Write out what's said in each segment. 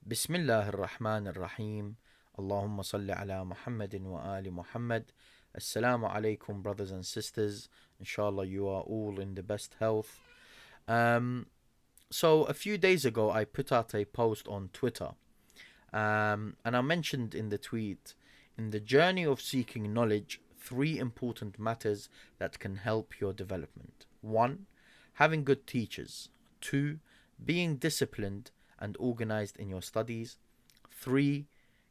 بسم الله الرحمن الرحيم اللهم صل على محمد وآل Muhammad. Assalamu alaikum, brothers and sisters. Inshallah, you are all in the best health. So, a few days ago, I put out a post on Twitter, and I mentioned in the tweet, in the journey of seeking knowledge, three important matters that can help your development. One, having good teachers. Two, being disciplined and organized in your studies. Three,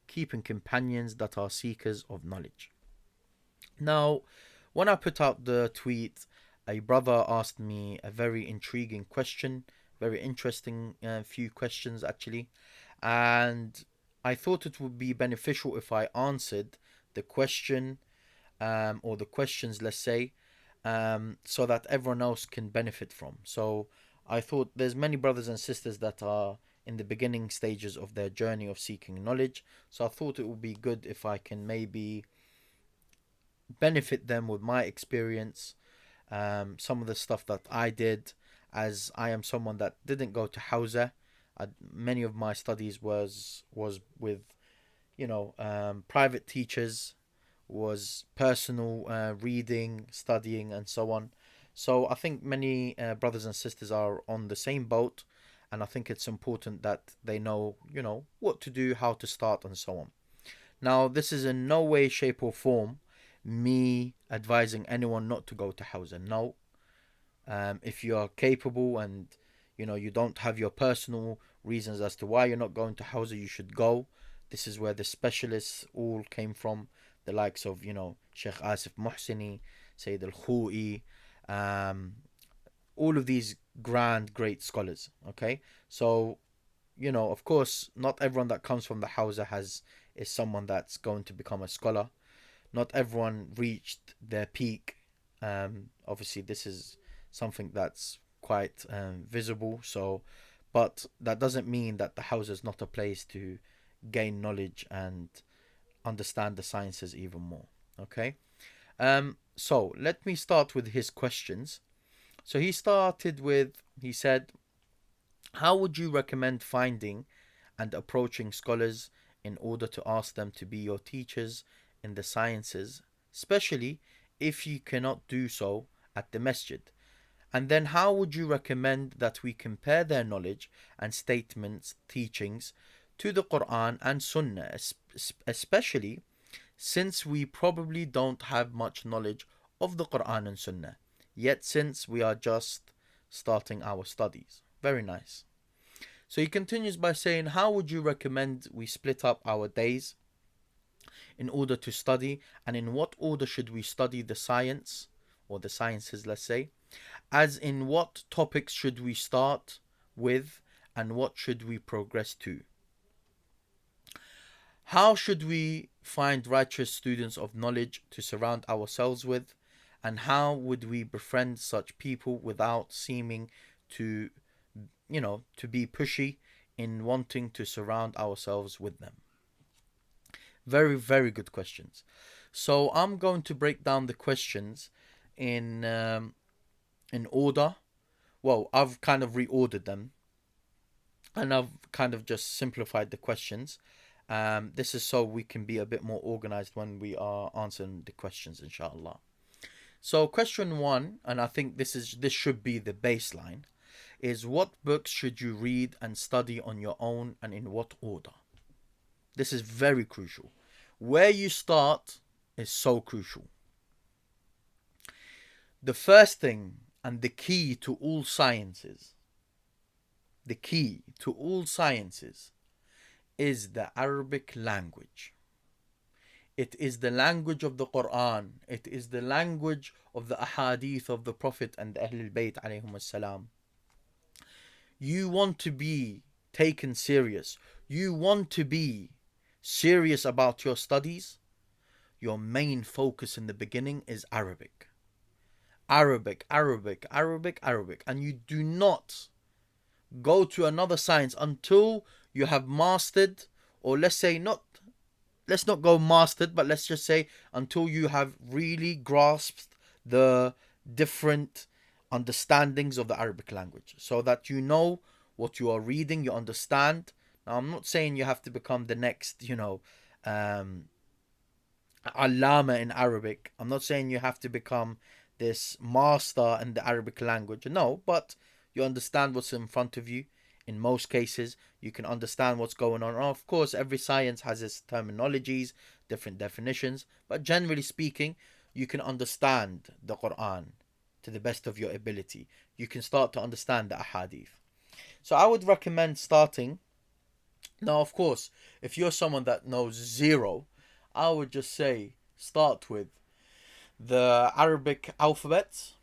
keeping companions that are seekers of knowledge. Now, when I put out the tweet, a brother asked me a very intriguing question, very interesting few questions actually, and I thought it would be beneficial if I answered the question or the questions, let's say, so that everyone else can benefit from. So I thought there's many brothers and sisters that are in the beginning stages of their journey of seeking knowledge. So I thought it would be good if I can maybe benefit them with my experience, some of the stuff that I did, as I am someone that didn't go to Hawza. Many of my studies was with private teachers, was personal reading, studying, and so on. So I think many brothers and sisters are on the same boat, and I think it's important that they know, what to do, how to start, and so on. Now, this is in no way, shape, or form me advising anyone not to go to Hawza. No, if you are capable and you don't have your personal reasons as to why you're not going to Hawza, you should go. This is where the specialists all came from, the likes of Sheikh Asif Muhsini, Sayyid al-Khou'i, all of these great scholars. Okay, so of course, not everyone that comes from the Hawza is someone that's going to become a scholar. Not everyone reached their peak. Obviously, this is something that's quite visible. So, but that doesn't mean that the Hawza is not a place to gain knowledge and understand the sciences even more. Okay. So let me start with his questions. So he said, how would you recommend finding and approaching scholars in order to ask them to be your teachers in the sciences, especially if you cannot do so at the masjid? And then how would you recommend that we compare their knowledge and statements, teachings to the Qur'an and Sunnah, especially since we probably don't have much knowledge of the Qur'an and Sunnah, yet since we are just starting our studies? Very nice. So he continues by saying, how would you recommend we split up our days in order to study, and in what order should we study the science or the sciences, let's say? As in what topics should we start with and what should we progress to? How should we find righteous students of knowledge to surround ourselves with? And how would we befriend such people without seeming to, to be pushy in wanting to surround ourselves with them? Very, very good questions. So I'm going to break down the questions in order. Well, I've kind of reordered them, and I've kind of just simplified the questions. This is so we can be a bit more organized when we are answering the questions, inshallah. So question one, and I think this should be the baseline, is what books should you read and study on your own, and in what order? This is very crucial. Where you start is so crucial. The first thing and the key to all sciences, is the Arabic language. It is the language of the Qur'an. It is the language of the ahadith of the Prophet and Ahlul Bayt alayhum salam. You want to be taken serious. You want to be serious about your studies. Your main focus in the beginning is Arabic. Arabic. And you do not go to another science until you have mastered, or let's not go mastered, but let's just say until you have really grasped the different understandings of the Arabic language, so that you know what you are reading, you understand, Now, I'm not saying you have to become the next, Allama in Arabic. I'm not saying you have to become this master in the Arabic language. No, but you understand what's in front of you. In most cases, you can understand what's going on. And of course, every science has its terminologies, different definitions, but generally speaking, you can understand the Quran to the best of your ability. You can start to understand the ahadith. So I would recommend starting. Now, of course, if you're someone that knows zero, I would just say start with the Arabic alphabet,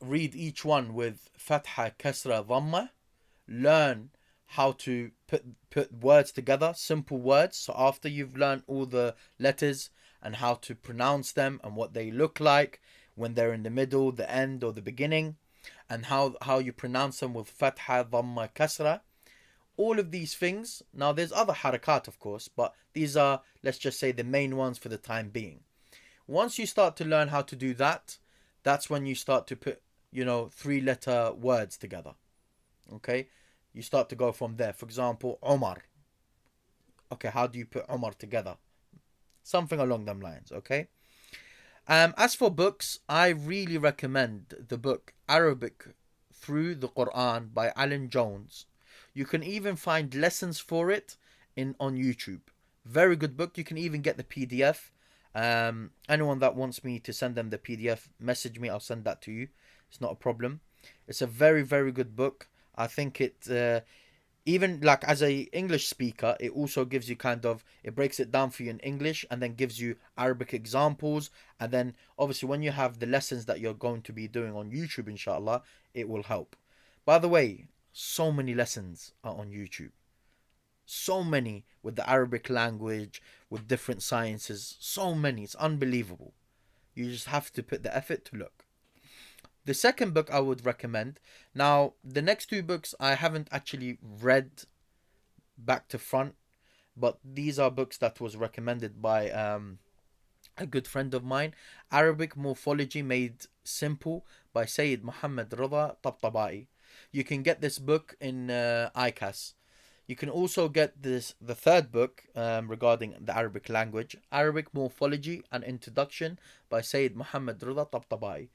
read each one with Fatha, Kasra, Dhamma, learn how to put words together, simple words. So after you've learned all the letters and how to pronounce them and what they look like when they're in the middle, the end, or the beginning, and how you pronounce them with Fatha, Dhamma, Kasra, all of these things. Now there's other harakat, of course, but these are, let's just say, the main ones for the time being. Once you start to learn how to do that, that's when you start to put, 3-letter words together. Okay? You start to go from there. For example, Omar. Okay, how do you put Omar together? Something along them lines, okay? As for books, I really recommend the book Arabic Through the Qur'an by Alan Jones. You can even find lessons for it on YouTube. Very good book. You can even get the PDF. Anyone that wants me to send them the PDF, message me. I'll send that to you. It's not a problem. It's a very, very good book. I think it, even like as a English speaker, it also gives you it breaks it down for you in English and then gives you Arabic examples. And then obviously when you have the lessons that you're going to be doing on YouTube, inshallah, it will help. By the way, so many lessons are on YouTube. So many with the Arabic language, with different sciences. So many. It's unbelievable. You just have to put the effort to look. The second book I would recommend. Now, the next two books I haven't actually read back to front, but these are books that was recommended by a good friend of mine. Arabic Morphology Made Simple by Sayyid Mohammad Rida Tabataba'i. You can get this book in ICAS. You can also get the third book regarding the Arabic language, Arabic Morphology and Introduction by Sayyid Mohammad Rida Tabataba'i.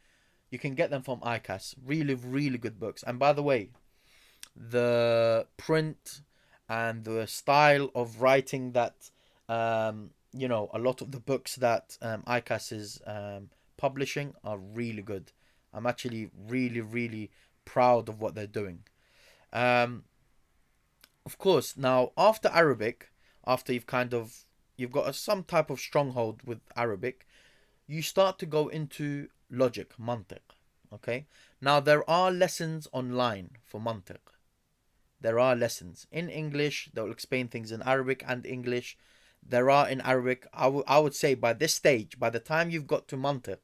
You can get them from ICAS. Really, really good books. And by the way, the print and the style of writing that, a lot of the books that ICAS is publishing are really good. I'm actually really, really proud of what they're doing. Of course, now after Arabic, after you've got some type of stronghold with Arabic, you start to go into logic, mantiq. Okay? Now there are lessons online for mantiq. There are lessons in English. They'll explain things in Arabic and English. There are in Arabic. I would say by this stage, by the time you've got to mantiq,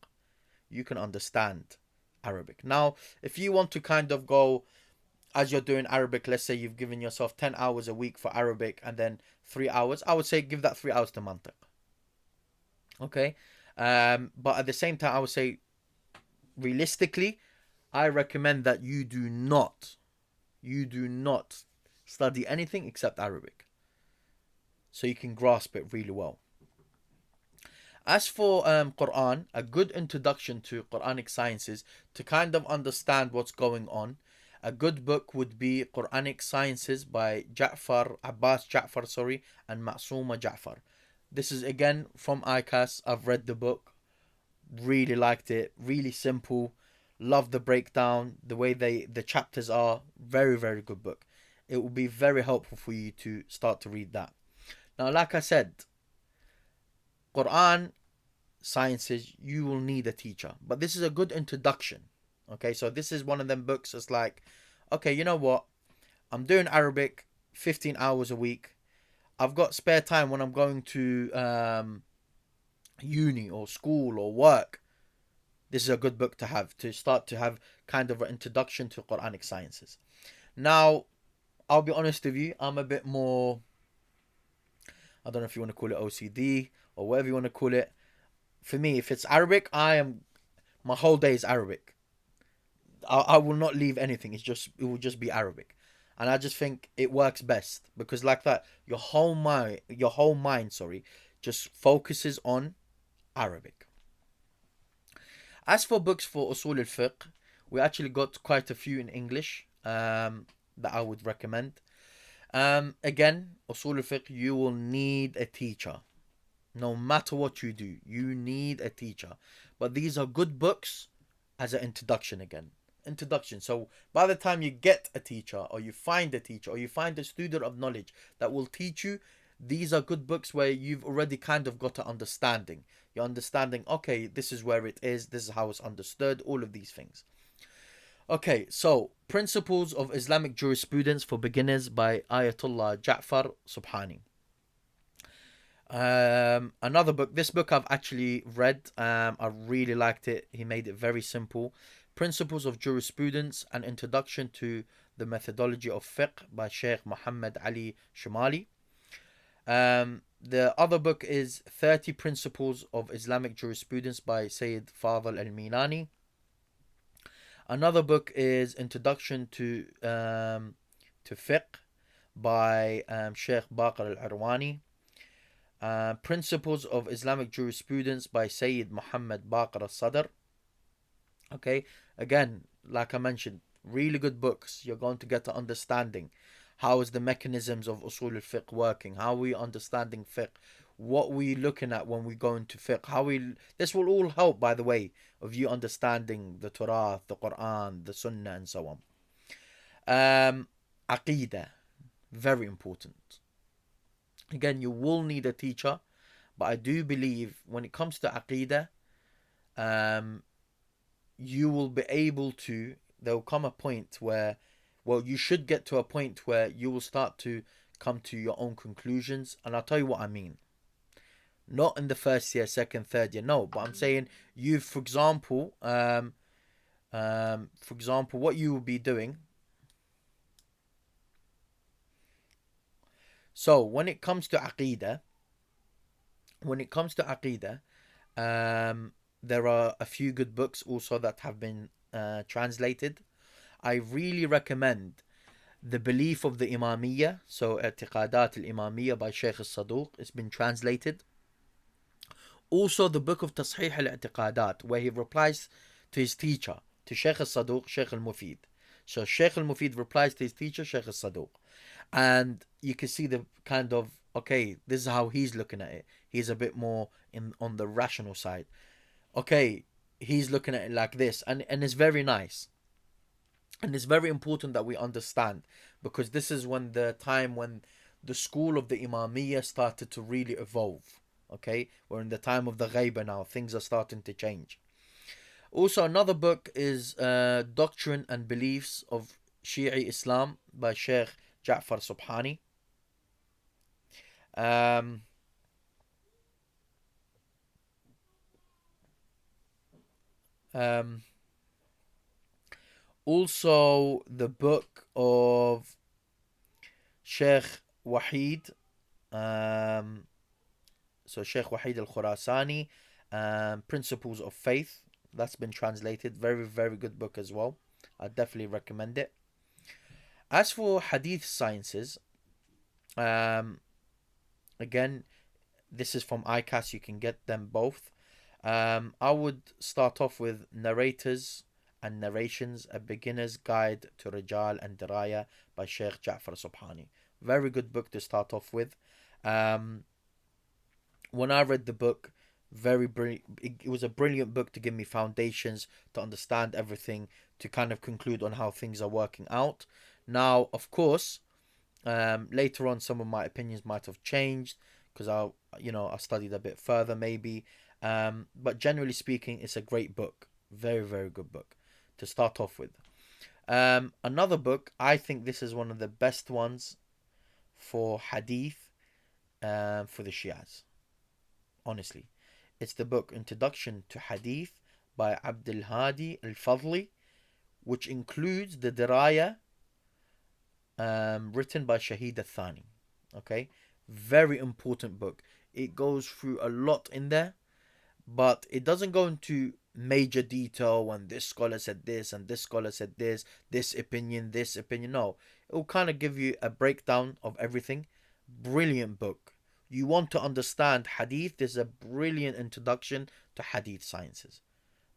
you can understand Arabic. Now, if you want to go, as you're doing Arabic, let's say you've given yourself 10 hours a week for Arabic and then 3 hours, I would say give that 3 hours to mantiq. Okay? But at the same time, I would say, realistically, I recommend that you do not study anything except Arabic, so you can grasp it really well. As for Quran, a good introduction to Quranic sciences to understand what's going on, a good book would be Qur'anic Sciences by Abbas Jaffer, and Masuma Jaffer. This is again from ICAS. I've read the book. Really liked it. Really simple. Love the breakdown. The way the chapters are. Very, very good book. It will be very helpful for you to start to read that. Now, like I said, Quran Sciences, you will need a teacher. But this is a good introduction. Okay, so this is one of them books that's like, okay, you know what? I'm doing Arabic 15 hours a week. I've got spare time when I'm going to uni or school or work. This is a good book to have, to start to have an introduction to Quranic sciences. Now, I'll be honest with you, I'm a bit more, I don't know if you want to call it OCD or whatever you want to call it. For me, if it's Arabic, my whole day is Arabic. I will not leave anything. It will just be Arabic. And I just think it works best because like that, your whole mind, sorry, just focuses on Arabic. As for books for Usul al-Fiqh, we actually got quite a few in English that I would recommend. Again, Usul al-Fiqh, you will need a teacher. No matter what you do, you need a teacher. But these are good books as an introduction again. Introduction. So by the time you get a teacher, or you find a teacher, or you find a student of knowledge that will teach you, these are good books where you've already kind of got an understanding. You're understanding, okay, this is where it is, this is how it's understood, all of these things. Okay, so Principles of Islamic Jurisprudence for Beginners by Ayatollah Jaffer Subhani. Another book. This book I've actually read. I really liked it. He made it very simple. Principles of Jurisprudence: An Introduction to the Methodology of Fiqh by Shaykh Mohammad Ali Shomali. The other book is 30 Principles of Islamic Jurisprudence by Sayed Fadhel al-Milani. Another book is Introduction to Fiqh by Sheikh Baqir al-Arwani. Principles of Islamic Jurisprudence by Sayyid Muhammad Baqir al-Sadr. Okay, again, like I mentioned, really good books. You're going to get an understanding. How is the mechanisms of Usul al-Fiqh working? How are we understanding Fiqh? What we looking at when we go into Fiqh? This will all help, by the way, of you understanding the Torah, the Qur'an, the Sunnah, and so on. Aqidah, very important. Again, you will need a teacher, but I do believe when it comes to Aqidah, you will be able to, there will come a point where, well, you should get to a point where you will start to come to your own conclusions. And I'll tell you what I mean. Not in the first year, second, third year, no. But I'm saying you, for example, what you will be doing. So when it comes to Aqidah, there are a few good books also that have been translated. I really recommend The Belief of the Imamiyya, so I'tiqadat al-Imamiyya by Shaykh al-Saduq. It's been translated. Also the book of Tasheeh al-I'tiqadat, where he replies to his teacher, to Shaykh al-Saduq, Shaykh al-Mufid. So Shaykh al-Mufid replies to his teacher, Shaykh al-Saduq. And you can see the kind of, okay, this is how he's looking at it. He's a bit more on the rational side. Okay, he's looking at it like this. And it's very nice. And it's very important that we understand, because this is when the time when the school of the Imamiyya started to really evolve. Okay, we're in the time of the Ghaiba now. Things are starting to change. Also, another book is Doctrine and Beliefs of Shi'i Islam by Sheikh Jaffer Subhani. Also, the book of Sheikh Wahid. So Sheikh Wahid al-Khurasani, Principles of Faith. That's been translated. Very, very good book as well. I definitely recommend it. As for Hadith Sciences, again, this is from ICAS. You can get them both. I would start off with Narrators and Narrations, A Beginner's Guide to Rijal and Diraya by Sheikh Jaffer Subhani. Very good book to start off with. When I read the book, it was a brilliant book to give me foundations to understand everything, to kind of conclude on how things are working out. Now, of course, later on, some of my opinions might have changed because I studied a bit further, maybe. But generally speaking, it's a great book, very, very good book to start off with. Another book, I think this is one of the best ones for Hadith, for the Shias. Honestly, it's the book Introduction to Hadith by Abdul Hadi al-Fadli, which includes the Diraya written by Shahid al-Thani. Okay, very important book. It goes through a lot in there, but it doesn't go into major detail and this scholar said this and this scholar said this opinion, this opinion. No, it will kind of give you a breakdown of everything. Brilliant book. You want to understand hadith, there's a brilliant introduction to hadith sciences.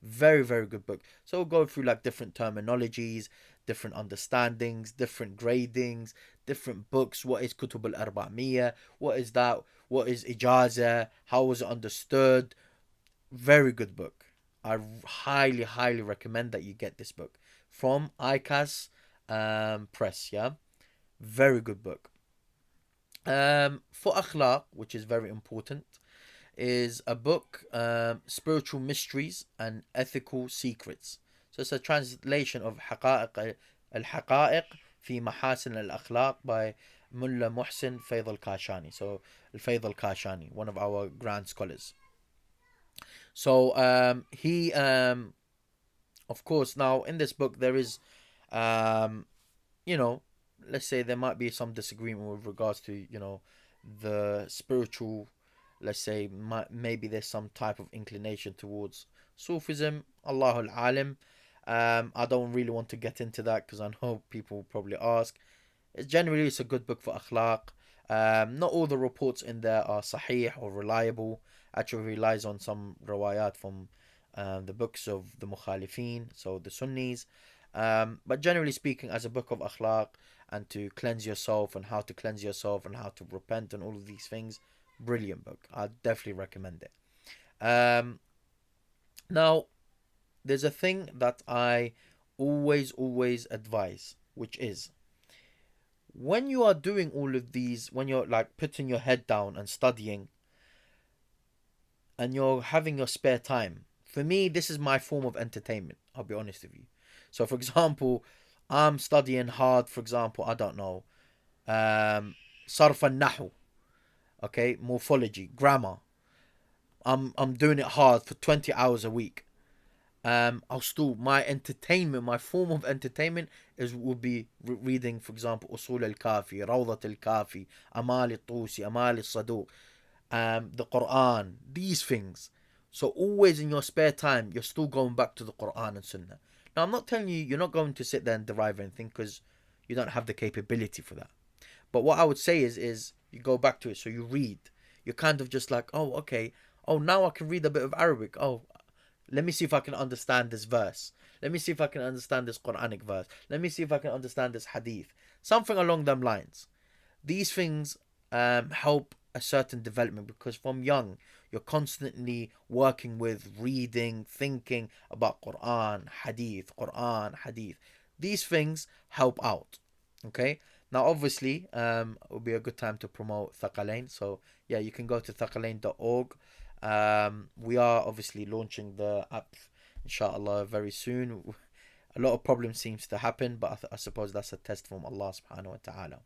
Very, very good book. So we'll go through like different terminologies, different understandings, different gradings, different books. What is Kutub al-Arba'miyya? What is that? What is Ijaza? How was it understood? Very good book. I highly, highly recommend that you get this book from ICAS Press. Yeah, very good book. For akhlaq, which is very important, is a book, Spiritual Mysteries and Ethical Secrets. So it's a translation of al-Haqa'iq fi Mahasin al-Akhlaq by Mullah Muhsin Fayd al-Kashani. So al-Fayd al-Kashani, one of our grand scholars. So he, of course, now in this book there is, you know, let's say there might be some disagreement with regards to, you know, the spiritual, let's say maybe there's some type of inclination towards Sufism. Allahul Alim. I don't really want to get into that because I know people will probably ask. Generally, it's a good book for akhlaq. Not all the reports in there are sahih or reliable. Actually relies on some riwayat from the books of the Mukhalifin, so the Sunnis. But generally speaking, as a book of akhlaq and to cleanse yourself and how to cleanse yourself and how to repent and all of these things, brilliant book. I definitely recommend it. Now, there's a thing that I always advise, which is when you are doing all of these, when you're like putting your head down and studying and you're having your spare time, for me, this is my form of entertainment. I'll be honest with you. So, for example, I'm studying hard, for example, I don't know, Sarf al-Nahu, okay, morphology, grammar. I'm doing it hard for 20 hours a week. I'll still, my entertainment, my form of entertainment would be reading, for example, Usul al-Kafi, Rawdat al-Kafi, Amal al-Tusi, Amal al-Saduq, the Qur'an, these things. So always in your spare time, you're still going back to the Qur'an and Sunnah. Now, I'm not telling you, you're not going to sit there and derive anything because you don't have the capability for that. But what I would say is you go back to it. So you read. You're kind of just like, oh, okay. Oh, now I can read a bit of Arabic. Oh, let me see if I can understand this verse. Let me see if I can understand this Qur'anic verse. Let me see if I can understand this hadith. Something along them lines. These things help a certain development because from young, you're constantly working with reading, thinking about Qur'an, hadith, Qur'an, hadith. These things help out. Okay? Now, obviously, it would be a good time to promote Thaqalain. So, yeah, you can go to thaqalain.org. We are obviously launching the app, inshallah, very soon. A lot of problems seems to happen, but I suppose that's a test from Allah subhanahu wa ta'ala.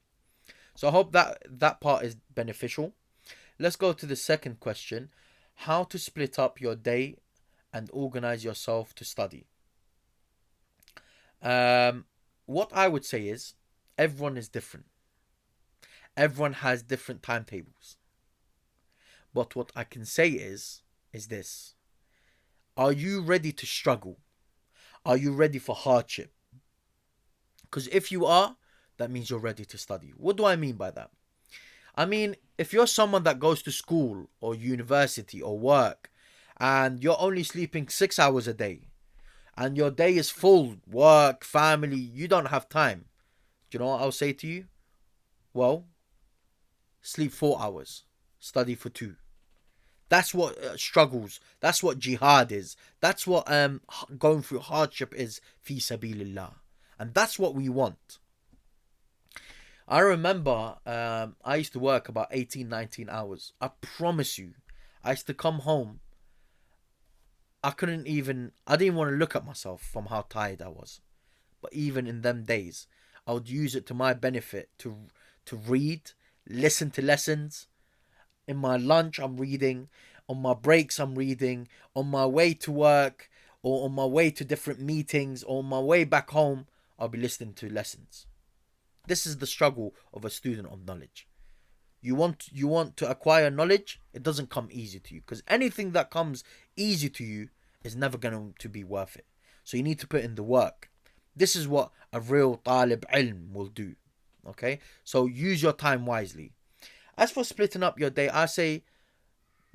So I hope that part is beneficial. Let's go to the second question. How to split up your day and organize yourself to study. What I would say is everyone is different. Everyone has different timetables. But what I can say is this. Are you ready to struggle? Are you ready for hardship? Because if you are, that means you're ready to study. What do I mean by that? I mean, if you're someone that goes to school or university or work and you're only sleeping 6 hours a day and your day is full, work, family, you don't have time. Do you know what I'll say to you? Well, sleep 4 hours, study for 2. That's what struggles. That's what jihad is. That's what going through hardship is. Fi sabilillah. And that's what we want. I remember I used to work about 18, 19 hours. I promise you. I used to come home. I didn't even want to look at myself from how tired I was. But even in them days, I would use it to my benefit to read, listen to lessons. In my lunch, I'm reading. On my breaks, I'm reading. On my way to work, or on my way to different meetings, or on my way back home, I'll be listening to lessons. This is the struggle of a student of knowledge. You want to acquire knowledge, it doesn't come easy to you. Because anything that comes easy to you is never going to be worth it. So you need to put in the work. This is what a real talib ilm will do. Okay? So use your time wisely. As for splitting up your day, I say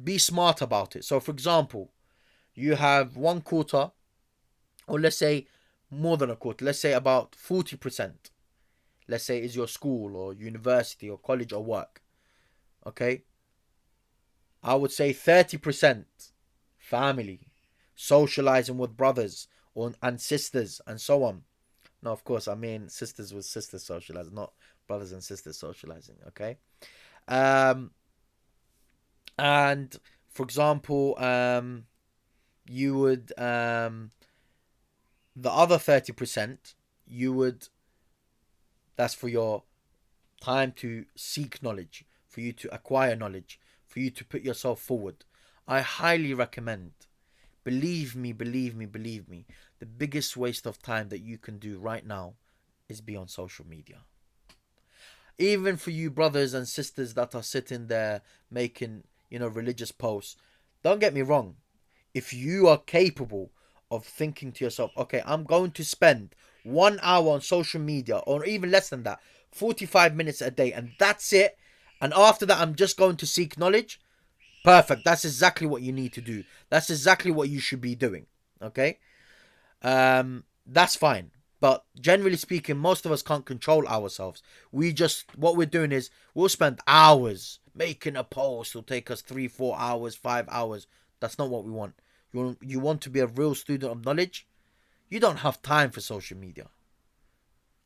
be smart about it. So for example, you have 1/4, or let's say more than a quarter, let's say about 40%, let's say is your school or university or college or work. Okay? I would say 30% family, socializing with brothers and sisters and so on. No, of course, I mean sisters with sisters socializing, not brothers and sisters socializing. Okay? Um, and for example, you would the other 30%, you would, that's for your time to seek knowledge, for you to acquire knowledge, for you to put yourself forward. I highly recommend, believe me, the biggest waste of time that you can do right now is be on social media. Even for you brothers and sisters that are sitting there making, religious posts, don't get me wrong. If you are capable of thinking to yourself, okay, I'm going to spend 1 hour on social media, or even less than that, 45 minutes a day, and that's it, and after that I'm just going to seek knowledge, perfect. That's exactly what you need to do. That's exactly what you should be doing. Okay? That's fine. But generally speaking, most of us can't control ourselves. What we're doing is, we'll spend hours making a post. It'll take us 3, 4 hours, 5 hours. That's not what we want. You want to be a real student of knowledge? You don't have time for social media.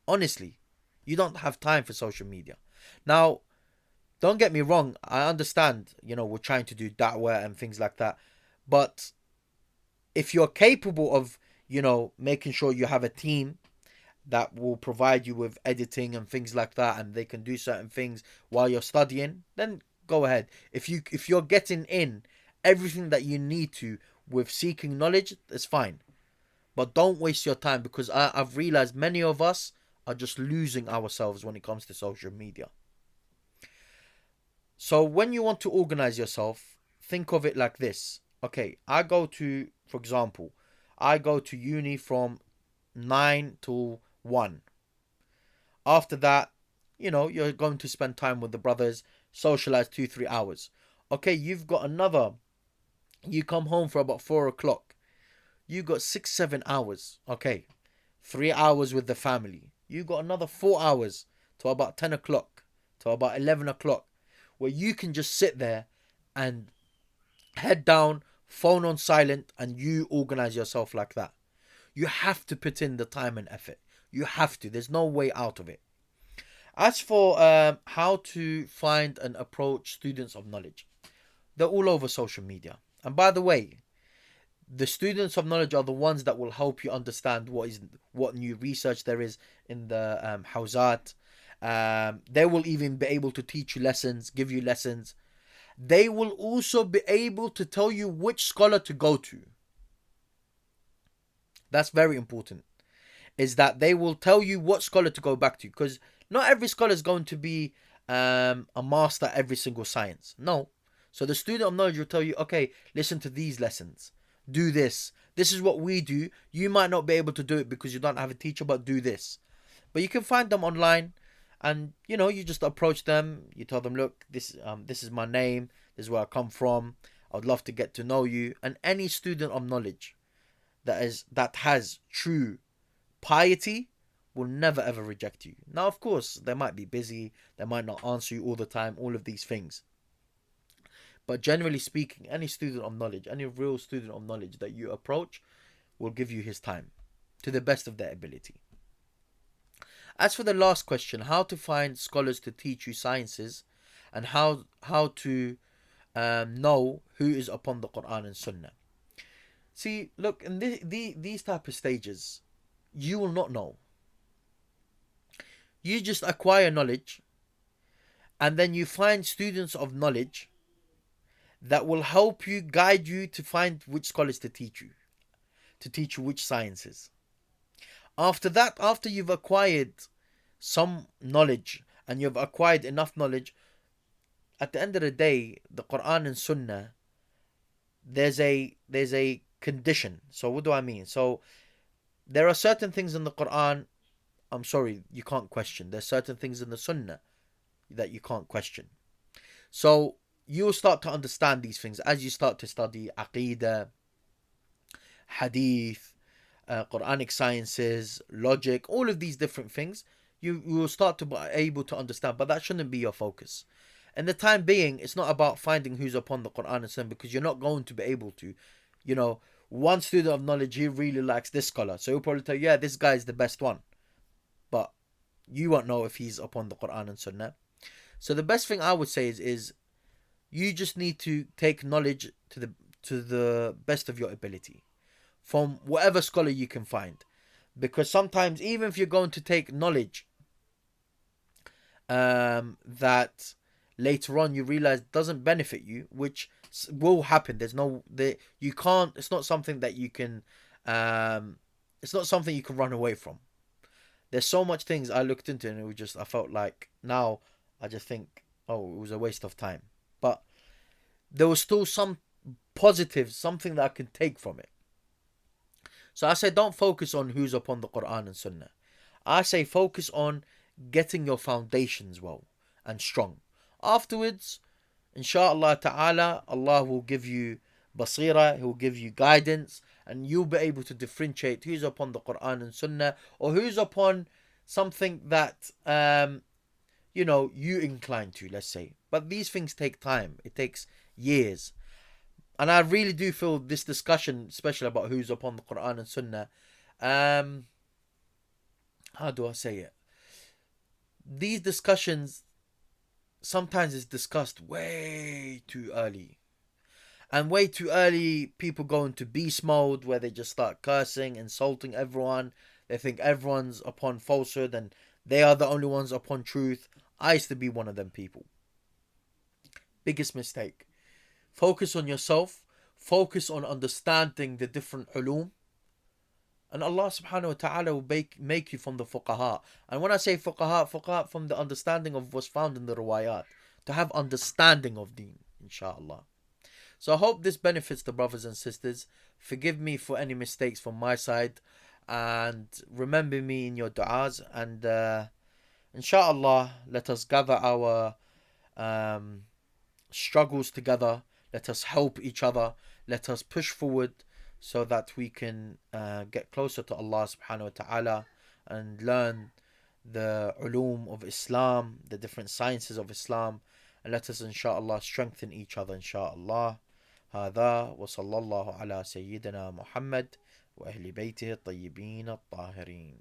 Honestly, you don't have time for social media. Now, don't get me wrong. I understand, we're trying to do da'wah and things like that. But if you're capable of, making sure you have a team that will provide you with editing and things like that, and they can do certain things while you're studying, then go ahead. If you're getting in everything that you need to with seeking knowledge, it's fine. But don't waste your time, because I've realized many of us are just losing ourselves when it comes to social media. So when you want to organize yourself, think of it like this. Okay, for example, I go to uni from 9 to 1. After that, you're going to spend time with the brothers, socialize 2, 3 hours. Okay, you come home for about 4 o'clock. You got 6, 7 hours. Okay, 3 hours with the family. You got another 4 hours to about 10 o'clock, to about 11 o'clock, where you can just sit there and head down, phone on silent, and you organize yourself like that. You have to put in the time and effort. You have to. There's no way out of it. As for how to find and approach students of knowledge, they're all over social media. And by the way, the students of knowledge are the ones that will help you understand what new research there is in the Hawzat. They will even be able to teach you lessons, give you lessons. They will also be able to tell you which scholar to go to. That's very important. Is that they will tell you what scholar to go back to. Because not every scholar is going to be a master at every single science. No. So the student of knowledge will tell you, okay, listen to these lessons. Do this. This is what we do. You might not be able to do it because you don't have a teacher, but do this. But you can find them online, and you just approach them. You tell them, look, this is my name. This is where I come from. I would love to get to know you. And any student of knowledge that has true piety will never ever reject you. Now, of course, they might be busy. They might not answer you all the time. All of these things. But generally speaking, any student of knowledge, any real student of knowledge that you approach will give you his time to the best of their ability. As for the last question, how to find scholars to teach you sciences, and how to know who is upon the Qur'an and Sunnah. See, look, in these type of stages, you will not know. You just acquire knowledge, and then you find students of knowledge that will help you, guide you to find which scholars to teach you which sciences. After that, after you've acquired some knowledge and you've acquired enough knowledge, at the end of the day, the Quran and Sunnah, there's a condition. So what do I mean? So there are certain things in the Qur'an, I'm sorry, you can't question. There's certain things in the Sunnah that you can't question. So you'll start to understand these things as you start to study Aqidah, Hadith, Qur'anic sciences, logic, all of these different things. You will start to be able to understand, but that shouldn't be your focus. And the time being, it's not about finding who's upon the Quran and Sunnah, because you're not going to be able to. You know, one student of knowledge, he really likes this scholar, so he'll probably tell you, yeah, this guy is the best one. But you won't know if he's upon the Quran and Sunnah. So the best thing I would say is you just need to take knowledge to the best of your ability from whatever scholar you can find. Because sometimes, even if you're going to take knowledge that later on you realize doesn't benefit you, which will happen. You can't. It's not something that you can. It's not something you can run away from. There's so much things I looked into, and I felt like now I just think, oh, it was a waste of time. But there was still some positives, something that I can take from it. So I say don't focus on who's upon the Quran and Sunnah. I say focus on getting your foundations well and strong. Afterwards, inshallah ta'ala, Allah will give you basira, He will give you guidance, and you'll be able to differentiate who's upon the Quran and Sunnah, or who's upon something that you incline to, let's say. But these things take time. It takes years. And I really do feel this discussion, especially about who's upon the Quran and Sunnah, how do I say it? These discussions sometimes is discussed way too early. And way too early, people go into beast mode where they just start cursing, insulting everyone. They think everyone's upon falsehood and they are the only ones upon truth. I used to be one of them people. Biggest mistake. Focus on yourself. Focus on understanding the different ulum. And Allah subhanahu wa ta'ala will make you from the fuqaha. And when I say fuqaha from the understanding of what's found in the riwayat. To have understanding of deen, inshallah. So I hope this benefits the brothers and sisters. Forgive me for any mistakes from my side. And remember me in your du'as. And inshallah, let us gather our struggles together. Let us help each other. Let us push forward so that we can get closer to Allah subhanahu wa ta'ala and learn the ulum of Islam, the different sciences of Islam. And let us inshallah strengthen each other inshallah. هذا وصلى الله على سيدنا محمد وأهل بيته الطيبين الطاهرين.